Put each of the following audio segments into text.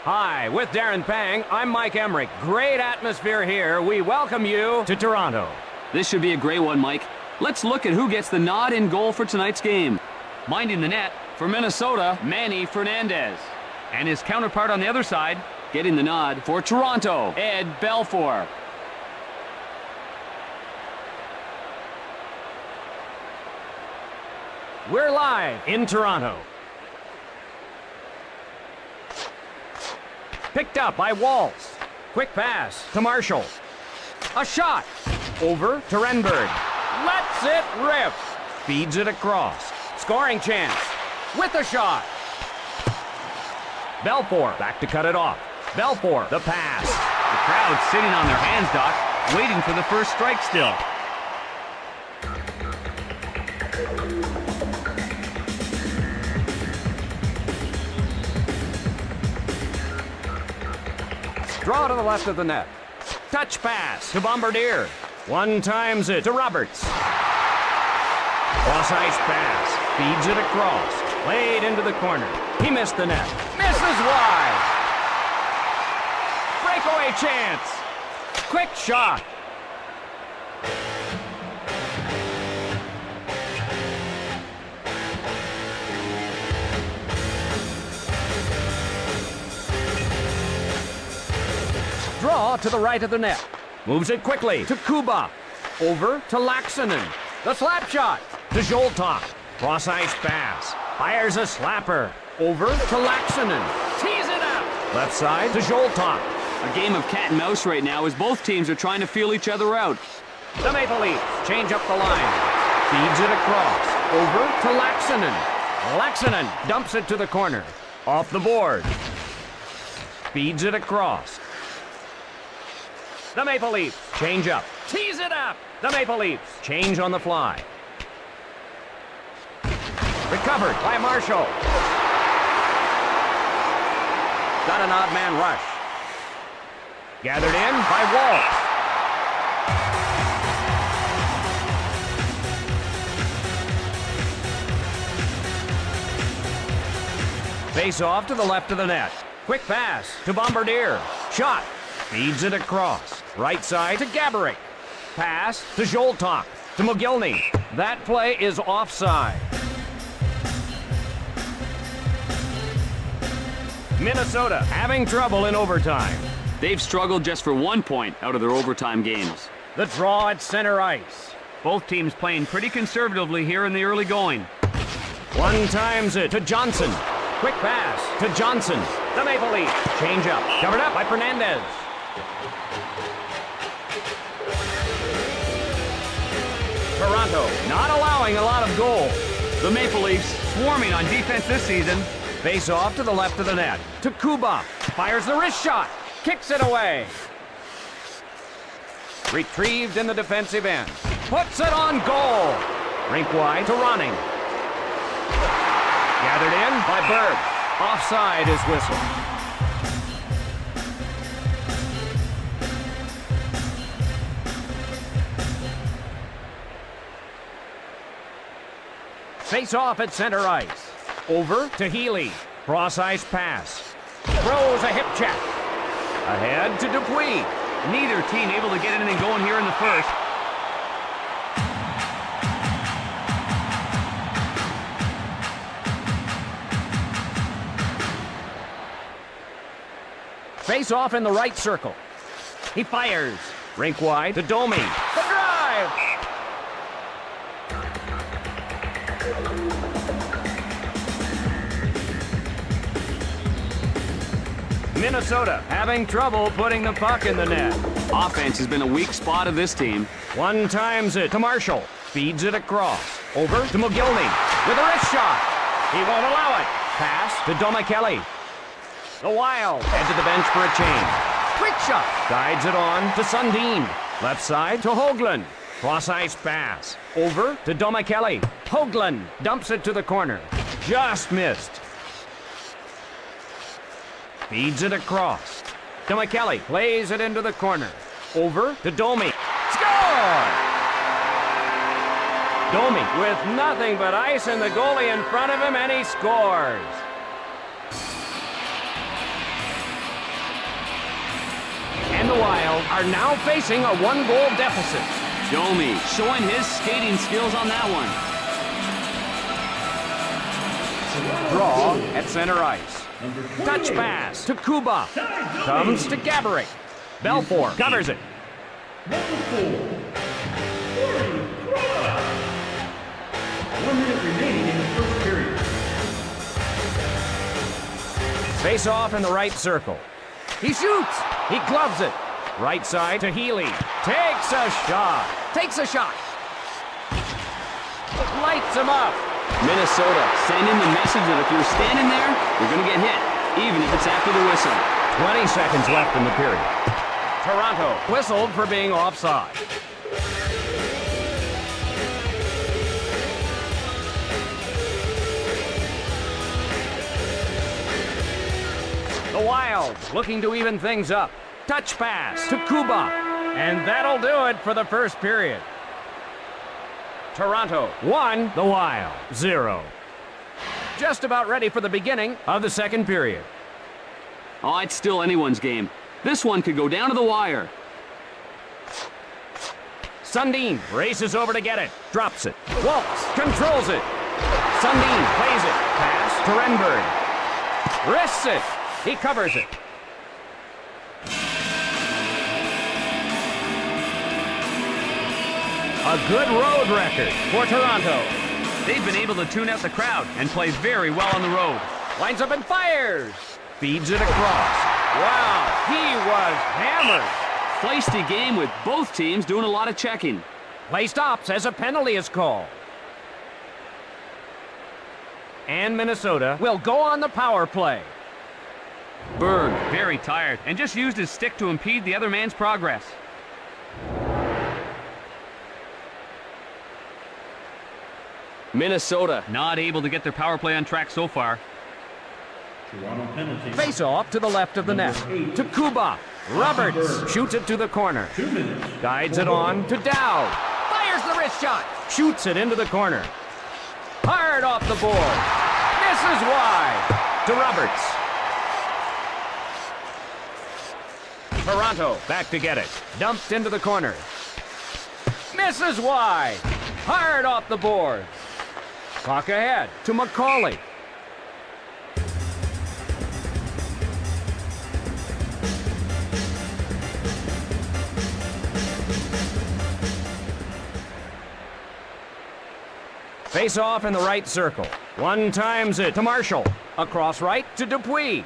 Hi, with Darren Pang, I'm Mike Emmerich. Great atmosphere here. We welcome you to Toronto. This should be a great one, Mike. Let's look at who gets the nod in goal for tonight's game. Minding the net for Minnesota, Manny Fernandez. And his counterpart on the other side, getting the nod for Toronto, Ed Belfour. We're live in Toronto. Picked up by Walls. Quick pass to Marshall. A shot. Over to Renberg. Lets it rip. Feeds it across. Scoring chance. With a shot. Belfour back to cut it off. Belfour, the pass. The crowd sitting on their hands, Doc, waiting for the first strike still. Draw to the left of the net. Touch pass to Bombardier. One times it to Roberts. Cross ice pass. Feeds it across. Played into the corner. He missed the net. Misses wide. Breakaway chance. Quick shot. Draw to the right of the net. Moves it quickly to Kuba. Over to Laxinen. The slap shot to Zoltok. Cross ice pass. Fires a slapper. Over to Laxinen. Tees it up. Left side to Zoltok. A game of cat and mouse right now as both teams are trying to feel each other out. The Maple Leafs change up the line. Feeds it across. Over to Laxinen. Laxinen dumps it to the corner. Off the board. Feeds it across. The Maple Leafs change up. Tees it up. The Maple Leafs change on the fly. Recovered by Marshall. Got an odd man rush. Gathered in by Walsh. Face off to the left of the net. Quick pass to Bombardier. Shot. Feeds it across. Right side to Gaborik. Pass to Zoltok. To Mogilny. That play is offside. Minnesota having trouble in overtime. They've struggled just for 1 point out of their overtime games. The draw at center ice. Both teams playing pretty conservatively here in the early going. One times it to Johnson. Quick pass to Johnson. The Maple Leafs change up. Covered up by Fernandez. Toronto not allowing a lot of goals. The Maple Leafs swarming on defense this season. Face off to the left of the net. To Kuba. Fires the wrist shot. Kicks it away. Retrieved in the defensive end. Puts it on goal. Rink wide to Ronning. Gathered in by Berg. Offside is whistled. Face off at center ice. Over to Healy. Cross ice pass. Throws a hip check. Ahead to Dupuis. Neither team able to get anything going here in the first. Face off in the right circle. He fires. Rink wide to Domi. The drive. Minnesota having trouble putting the puck in the net. Offense has been a weak spot of this team. One times it to Marshall. Feeds it across. Over to Mogilny with a wrist shot. He won't allow it. Pass to Domicelli. The Wild head to the bench for a change. Quick shot. Guides it on to Sundin. Left side to Hoagland. Cross ice pass. Over to Domicelli. Hoagland dumps it to the corner. Just missed. Feeds it across. Domicelli plays it into the corner. Over to Domi. Score! Domi with nothing but ice and the goalie in front of him, and he scores. are now facing a one-goal deficit. Domi showing his skating skills on that one. Draw at center ice. Touch pass to Kuba. Comes to Gaborik. Belfour covers it. Number 4, Corey Cross. 1 minute remaining in the first period. Face off in the right circle. He shoots. He gloves it. Right side to Healy. Takes a shot. Lights him up. Minnesota sending the message that if you're standing there, you're going to get hit, even if it's after the whistle. 20 seconds left in the period. Toronto whistled for being offside. The Wild looking to even things up. Touch pass to Kuba. And that'll do it for the first period. Toronto 1, the Wild 0. Just about ready for the beginning of the second period. Oh, it's still anyone's game. This one could go down to the wire. Sundin races over to get it. Drops it. Waltz controls it. Sundin plays it. Pass to Renberg. Wrists it. He covers it. A good road record for Toronto. They've been able to tune out the crowd and play very well on the road. Lines up and fires. Feeds it across. Wow, he was hammered. Feisty game with both teams doing a lot of checking. Play stops as a penalty is called. And Minnesota will go on the power play. Berg, very tired, and just used his stick to impede the other man's progress. Minnesota not able to get their power play on track so far. Toronto penalty. Face off to the left of the net. To Kuba. Roberts shoots it to the corner. 2 minutes. Guides it on to Dow. Fires the wrist shot. Shoots it into the corner. Hard off the board. Misses wide. To Roberts. Toronto back to get it. Dumped into the corner. Misses wide. Hard off the board. Clock ahead to McCauley. Face off in the right circle. One times it to Marshall. Across right to Dupuis.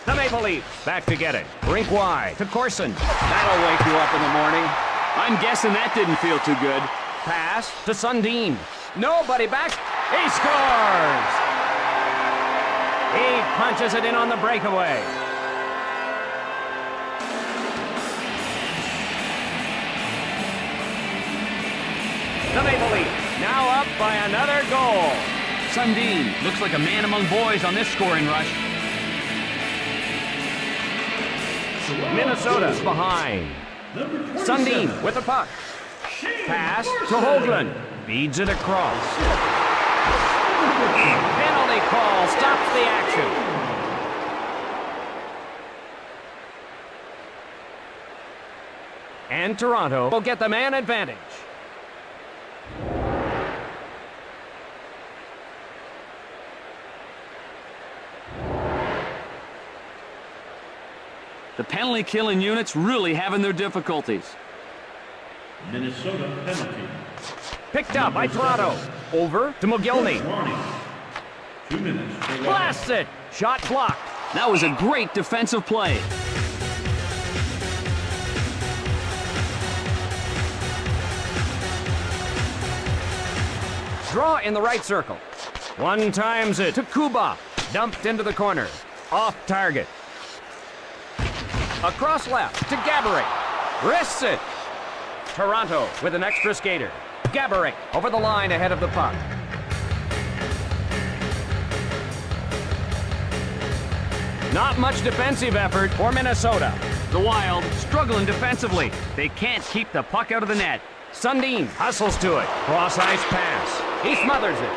The Maple Leafs back to get it. Rink wide to Corson. That'll wake you up in the morning. I'm guessing that didn't feel too good. Pass to Sundin. Nobody back. He scores! He punches it in on the breakaway. The Maple Leafs now up by another goal. Sundin looks like a man among boys on this scoring rush. Minnesota's behind. Sundin with the puck. Pass to Hoagland. Feeds it across. Penalty call stops the action. And Toronto will get the man advantage. The penalty killing units really having their difficulties. Minnesota penalty. Picked up by Toronto. Over to McGillney. Warning. 2 minutes. Blasts it. Shot blocked. That was a great defensive play. Draw in the right circle. One times it to Kuba. Dumped into the corner. Off target. Across left to Gaborik. Wrists it. Toronto with an extra skater. Gaborik over the line ahead of the puck. Not much defensive effort for Minnesota. The Wild struggling defensively. They can't keep the puck out of the net. Sundin hustles to it. Cross-ice pass. He smothers it.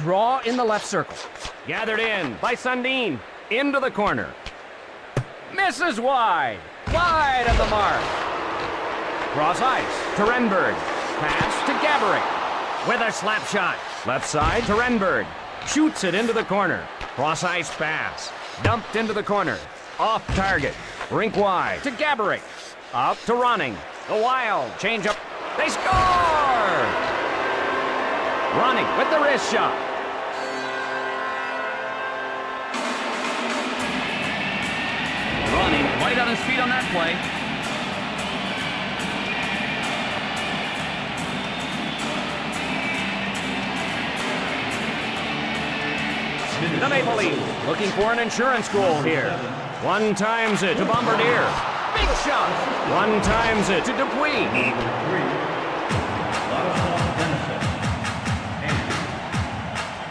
draw in the left circle. Gathered in by Sundin. Into the corner. Misses wide. Wide of the mark. Cross ice to Renberg. Pass to Gaborik. With a slap shot. Left side to Renberg. Shoots it into the corner. Cross ice pass. Dumped into the corner. Off target. Rink wide to Gaborik. Up to Ronning. The Wild. Change up. They score! Ronning with the wrist shot. Ronning right on his feet on that play. The Maple Leafs looking for an insurance goal here. One times it to Bombardier. Big shot. One times it to Dupuis.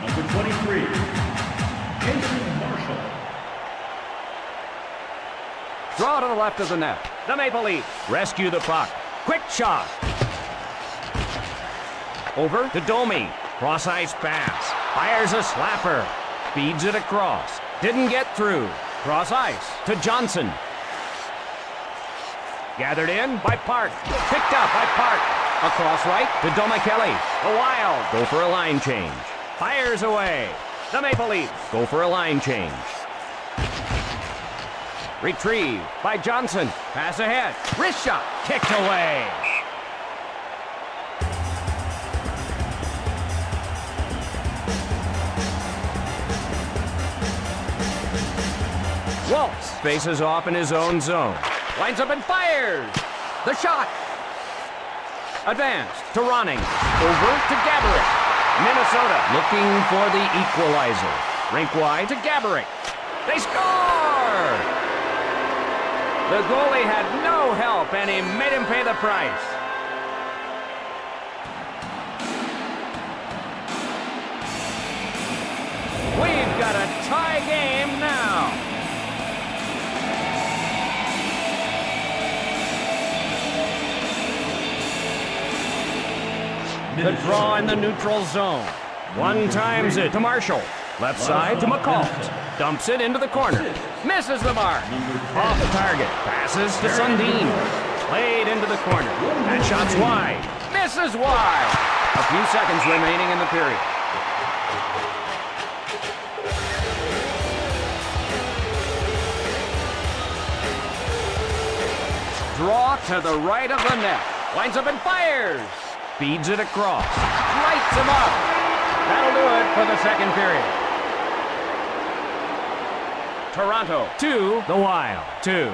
Number 23, Jason Marshall. Draw to the left of the net. The Maple Leafs rescue the puck. Quick shot. Over to Domi. Cross ice pass. Fires a slapper. Feeds it across. Didn't get through. Cross ice to Johnson. Gathered in by Park. Picked up by Park. Across right to Domicelli. The Wild go for a line change. Fires away. The Maple Leafs go for a line change. Retrieved by Johnson. Pass ahead. Wrist shot. Kicked away. Waltz faces off in his own zone. Lines up and fires. The shot. Advanced to Ronning. Over to Gaborik. Minnesota looking for the equalizer. Rink wide to Gaborik. They score! The goalie had no help and he made him pay the price. We've got a tie game now. The draw in the neutral zone. One times it to Marshall. Left side to McCall. Dumps it into the corner. Misses the mark. Off the target. Passes to Sundin. Played into the corner. That shot's wide. Misses wide. A few seconds remaining in the period. Draw to the right of the net. Lines up and fires. Feeds it across. Lights him up. That'll do it for the second period. Toronto 2, the Wild 2.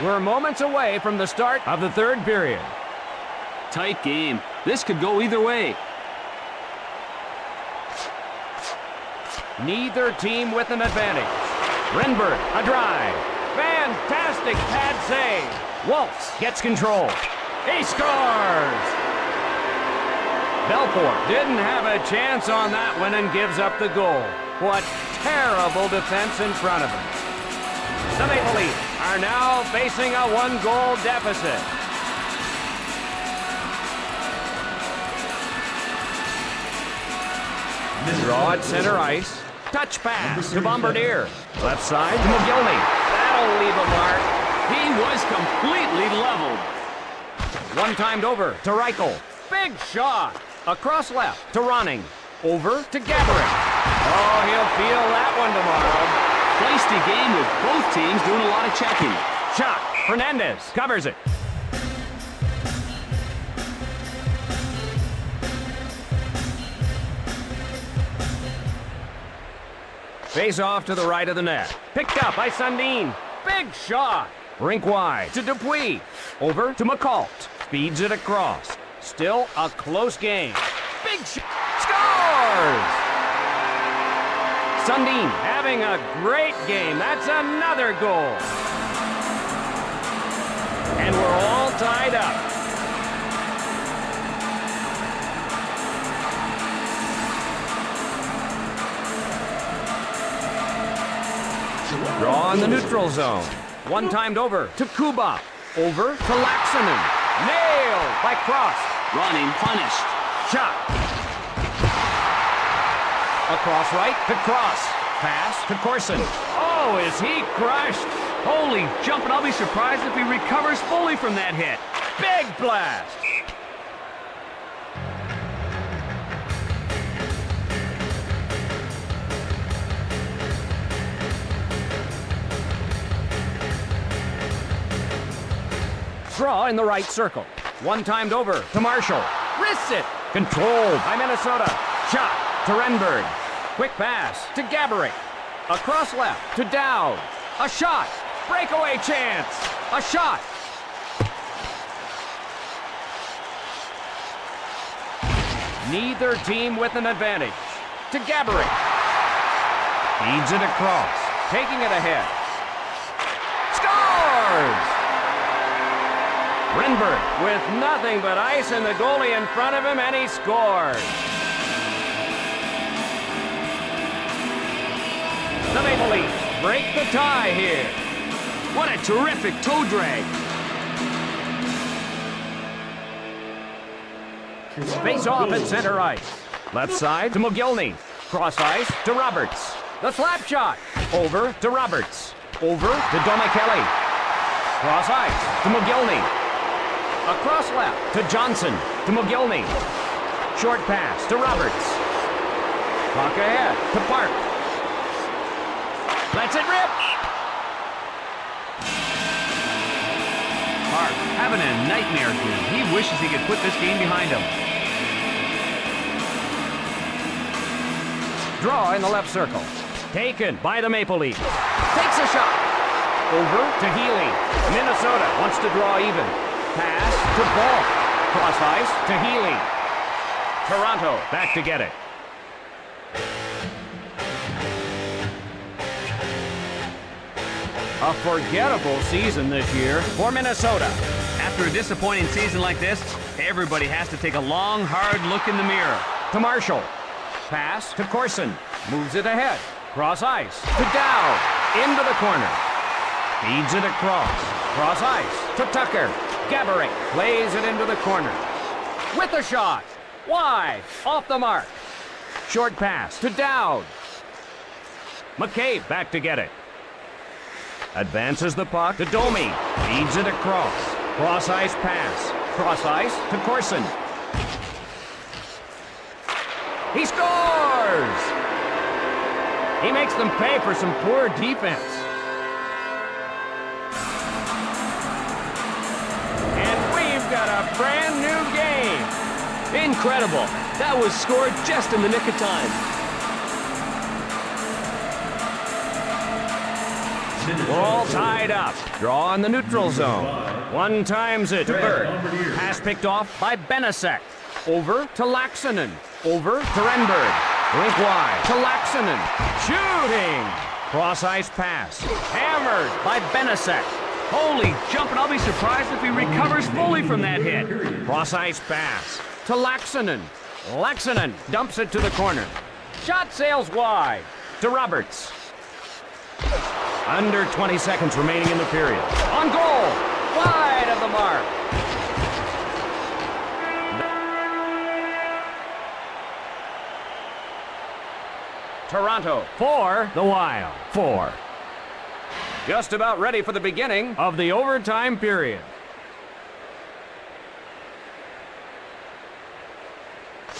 We're moments away from the start of the third period. Tight game. This could go either way. Neither team with an advantage. Renberg, a drive. Fantastic pad save. Waltz gets control. He scores! Belfour didn't have a chance on that one and gives up the goal. What terrible defense in front of him. The Maple Leafs are now facing a one-goal deficit. Draw at center ice. Touch pass to Bombardier. Left side to McGillney. That'll leave a mark. He was completely leveled. One-timed over to Reichel. Big shot. Across left to Ronning. Over to Gaborik. Oh, he'll feel that one tomorrow. Feisty game with both teams doing a lot of checking. Shot. Fernandez covers it. Face off to the right of the net. Picked up by Sundin. Big shot. Rink wide to Dupuis. Over to McCall. Feeds it across. Still a close game. Big shot. Scores! Sundin having a great game. That's another goal. And we're all tied up. Draw in the neutral zone. One-timed over to Kuba. Over to Laxonen. Nailed by Cross. Running, punished. Shot. Across right to Cross. Pass to Corson. Oh, is he crushed? Holy jumping, I'll be surprised if he recovers fully from that hit. Big blast. Draw in the right circle. One timed over to Marshall. Wrists it. Controlled by Minnesota. Shot to Renberg. Quick pass to Gaborik. Across left to Dowd. A shot. Breakaway chance. A shot. Neither team with an advantage. To Gaborik. Feeds it across. Taking it ahead. Scores! Renberg with nothing but ice and the goalie in front of him, and he scores. The Maple Leafs break the tie here. What a terrific toe drag. Face off at center ice. Left side to McGillney. Cross ice to Roberts. The slap shot. Over to Roberts. Over to Domicelli. Cross ice to McGillney. Across left to Johnson, to McGillney. Short pass to Roberts. Puck ahead to Park. Lets it rip. Park having a nightmare here. He wishes he could put this game behind him. Draw in the left circle. Taken by the Maple Leafs. Takes a shot. Over to Healy. Minnesota wants to draw even. Pass to Ball. Cross ice to Healy. Toronto back to get it. A forgettable season this year for Minnesota. After a disappointing season like this, everybody has to take a long, hard look in the mirror. To Marshall. Pass to Corson. Moves it ahead. Cross ice to Dowd. Into the corner. Feeds it across. Cross ice to Tucker. Gaborik plays it into the corner. With a shot. Wide. Off the mark. Short pass to Dowd. McCabe back to get it. Advances the puck to Domi. Feeds it across. Cross ice pass. Cross ice to Corson. He scores! He makes them pay for some poor defense. Got a brand new game. Incredible. That was scored just in the nick of time. We're all tied up. Draw in the neutral zone. One times it to Berg. Pass picked off by Benasek. Over to Laxonen. Over to Renberg. Link wide to Laxonen. Shooting. Cross ice pass. Hammered by Benasek. Holy jumping, I'll be surprised if he recovers fully from that hit. Cross ice pass to Laxonen. Laxonen dumps it to the corner. Shot sails wide to Roberts. Under 20 seconds remaining in the period. On goal, wide of the mark. Toronto 4, the Wild 4. Just about ready for the beginning of the overtime period.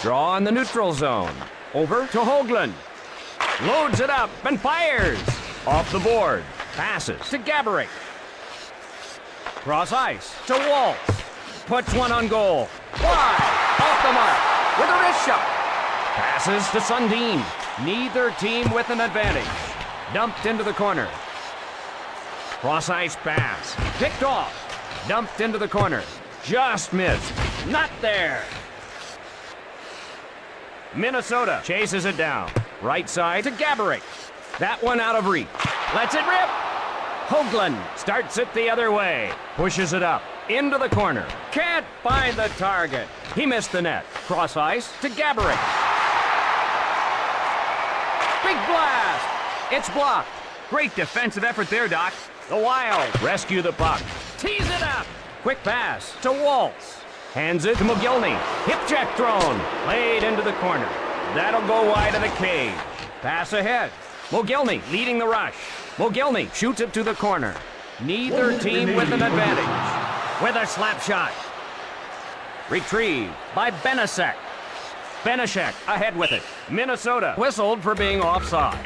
Draw in the neutral zone. Over to Hoagland. Loads it up and fires. Off the board. Passes to Gaborik. Cross ice to Waltz. Puts one on goal. Wide. Off the mark. With a wrist shot. Passes to Sundin. Neither team with an advantage. Dumped into the corner. Cross ice pass. Picked off. Dumped into the corner. Just missed. Not there. Minnesota chases it down. Right side to Gaborik. That one out of reach. Lets it rip. Hoagland starts it the other way. Pushes it up. Into the corner. Can't find the target. He missed the net. Cross ice to Gaborik. Big blast. It's blocked. Great defensive effort there, Doc. The Wild rescue the puck. Tease it up. Quick pass to Waltz. Hands it to McGillney. Hip check thrown. Played into the corner. That'll go wide of the cage. Pass ahead. Mogilny leading the rush. Mogilny shoots it to the corner. Neither team with an advantage. With a slap shot. Retrieved by Benešek. Benešek ahead with it. Minnesota whistled for being offside.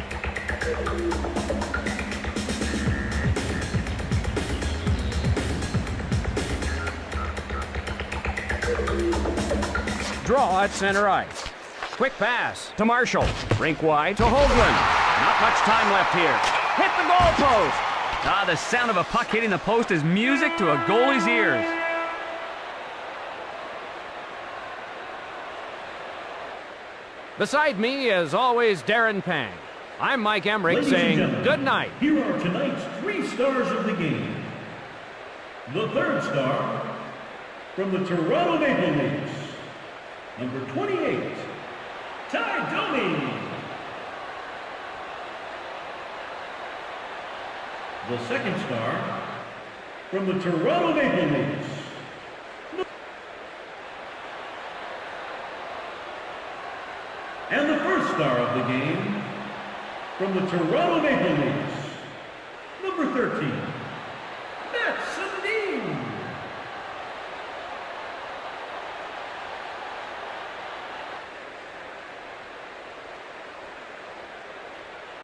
Draw at center ice. Quick pass to Marshall. Rink wide to Hoagland. Not much time left here. Hit the goal post. Ah, the sound of a puck hitting the post is music to a goalie's ears. Beside me, as always, Darren Pang. I'm Mike Emmerich Ladies and saying gentlemen, good night. Here are tonight's 3 stars of the game. The third star from the Toronto Maple Leafs, number 28, Ty Domi. The second star from the Toronto Maple Leafs, and the first star of the game from the Toronto Maple Leafs, number 13,